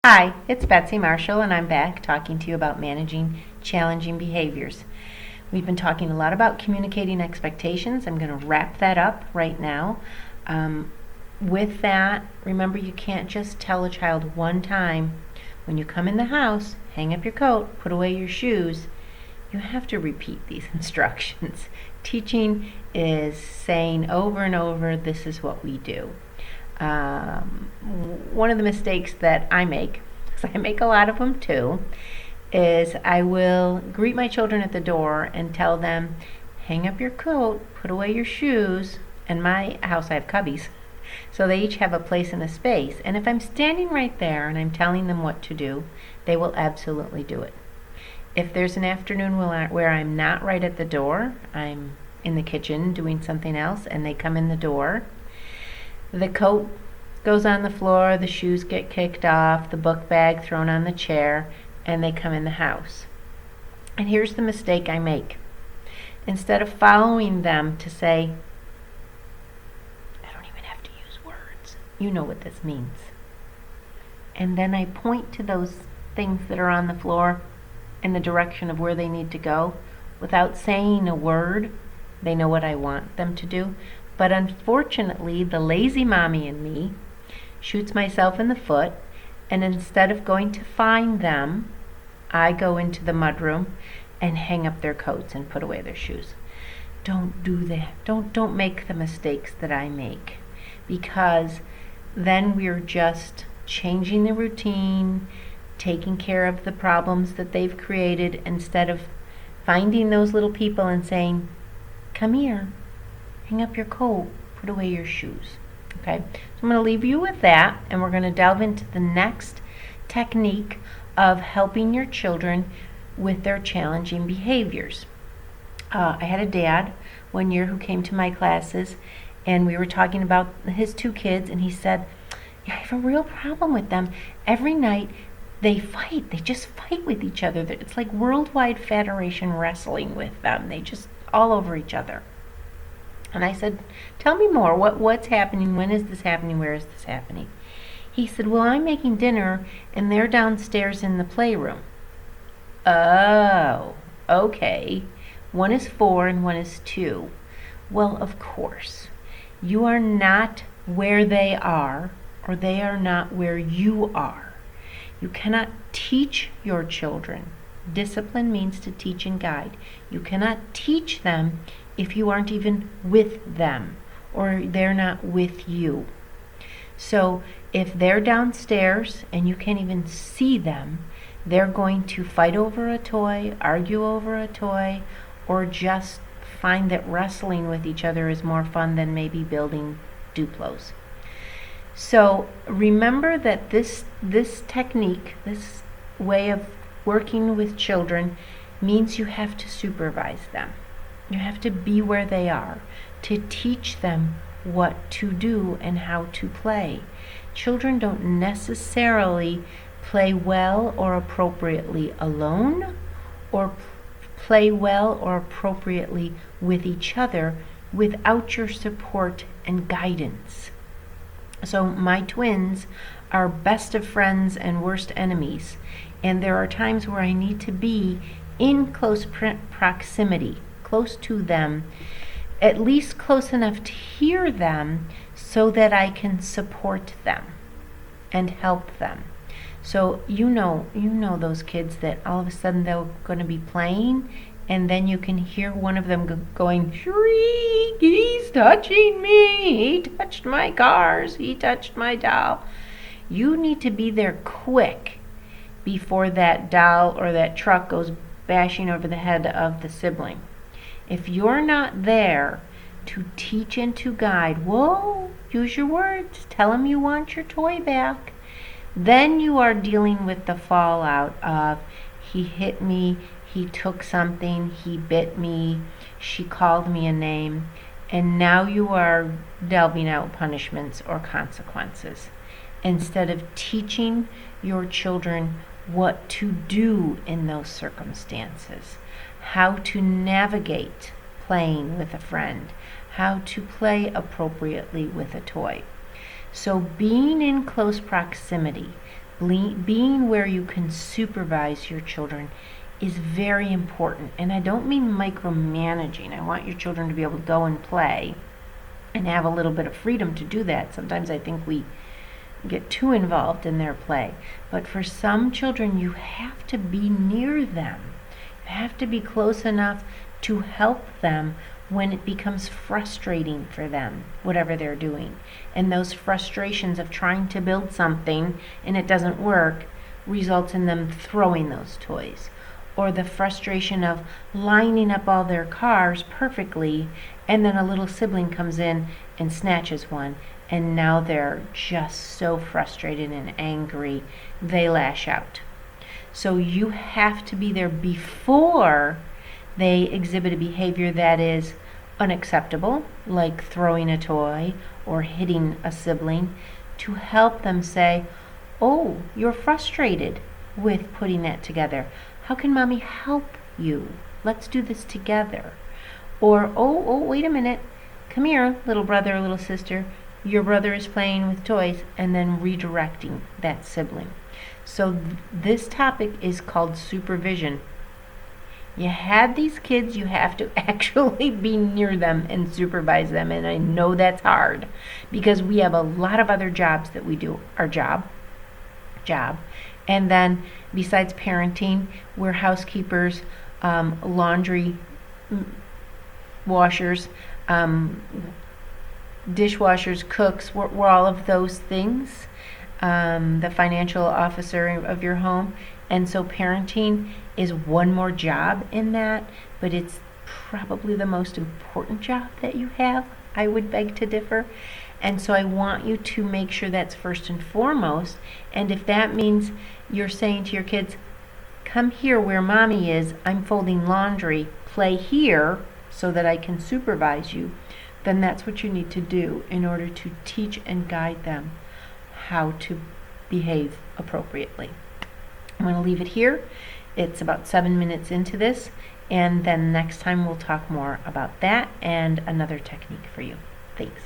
Hi, it's Betsy Marshall, and I'm back talking to you about managing challenging behaviors. We've been talking a lot about communicating expectations. I'm going to wrap that up right now. With that, remember you can't just tell a child one time, when you come in the house, hang up your coat, put away your shoes. You have to repeat these instructions. Teaching is saying over and over, this is what we do. One of the mistakes that I make, because I make a lot of them too, is I will greet my children at the door and tell them, hang up your coat, put away your shoes. In my house I have cubbies, so they each have a place and a space. And if I'm standing right there and I'm telling them what to do, they will absolutely do it. If there's an afternoon where I'm not right at the door, I'm in the kitchen doing something else, and they come in the door, the coat goes on the floor, the shoes get kicked off, the book bag thrown on the chair, and they come in the house. And here's the mistake I make. Instead of following them to say, I don't even have to use words, you know what this means. And then I point to those things that are on the floor in the direction of where they need to go without saying a word. They know what I want them to do. But unfortunately, the lazy mommy in me shoots myself in the foot, and instead of going to find them, I go into the mudroom and hang up their coats and put away their shoes. Don't do that. Don't make the mistakes that I make, because then we're just changing the routine, taking care of the problems that they've created, instead of finding those little people and saying, come here, hang up your coat, put away your shoes. Okay, so I'm going to leave you with that, and we're going to delve into the next technique of helping your children with their challenging behaviors. I had a dad one year who came to my classes, and we were talking about his two kids, and he said, yeah, I have a real problem with them. Every night they fight. They just fight with each other. It's like worldwide federation wrestling with them. They just all over each other. And I said, tell me more. What's happening? When is this happening? Where is this happening? He said, well, I'm making dinner, and they're downstairs in the playroom. Oh, okay. One is 4 and one is 2. Well, of course. You are not where they are, or they are not where you are. You cannot teach your children. Discipline means to teach and guide. You cannot teach them if you aren't even with them, or they're not with you. So if they're downstairs and you can't even see them, they're going to fight over a toy, argue over a toy, or just find that wrestling with each other is more fun than maybe building Duplos. So remember that this technique, this way of working with children, means you have to supervise them. You have to be where they are to teach them what to do and how to play. Children don't necessarily play well or appropriately alone, or play well or appropriately with each other without your support and guidance. So my twins are best of friends and worst enemies, and there are times where I need to be in close proximity, close to them, at least close enough to hear them so that I can support them and help them. So you know those kids that all of a sudden they're going to be playing, and then you can hear one of them going, shriek, he's touching me, he touched my cars, he touched my doll. You need to be there quick before that doll or that truck goes bashing over the head of the sibling. If you're not there to teach and to guide, whoa, use your words, tell him you want your toy back, then you are dealing with the fallout of, he hit me, he took something, he bit me, she called me a name, and now you are delving out punishments or consequences, instead of teaching your children what to do in those circumstances, how to navigate playing with a friend, how to play appropriately with a toy. So being in close proximity, being where you can supervise your children is very important. And I don't mean micromanaging. I want your children to be able to go and play and have a little bit of freedom to do that. Sometimes I think we get too involved in their play. But for some children, you have to be near them. You have to be close enough to help them when it becomes frustrating for them, whatever they're doing. And those frustrations of trying to build something and it doesn't work results in them throwing those toys. Or the frustration of lining up all their cars perfectly and then a little sibling comes in and snatches one, and now they're just so frustrated and angry they lash out. So you have to be there before they exhibit a behavior that is unacceptable, like throwing a toy or hitting a sibling, to help them say, oh, you're frustrated with putting that together. How can mommy help you? Let's do this together. Or, oh, wait a minute. Come here, little brother or little sister. Your brother is playing with toys, and then redirecting that sibling. So this topic is called supervision. You had these kids, you have to actually be near them and supervise them. And I know that's hard because we have a lot of other jobs that we do. Our job. And then besides parenting, we're housekeepers, laundry washers, dishwashers, cooks. We're all of those things. The financial officer of your home. And so parenting is one more job in that, but it's probably the most important job that you have. I would beg to differ. And so I want you to make sure that's first and foremost. And if that means you're saying to your kids, come here where mommy is, I'm folding laundry, play here so that I can supervise you, then that's what you need to do in order to teach and guide them how to behave appropriately. I'm going to leave it here. It's about 7 minutes into this, and then next time we'll talk more about that and another technique for you. Thanks.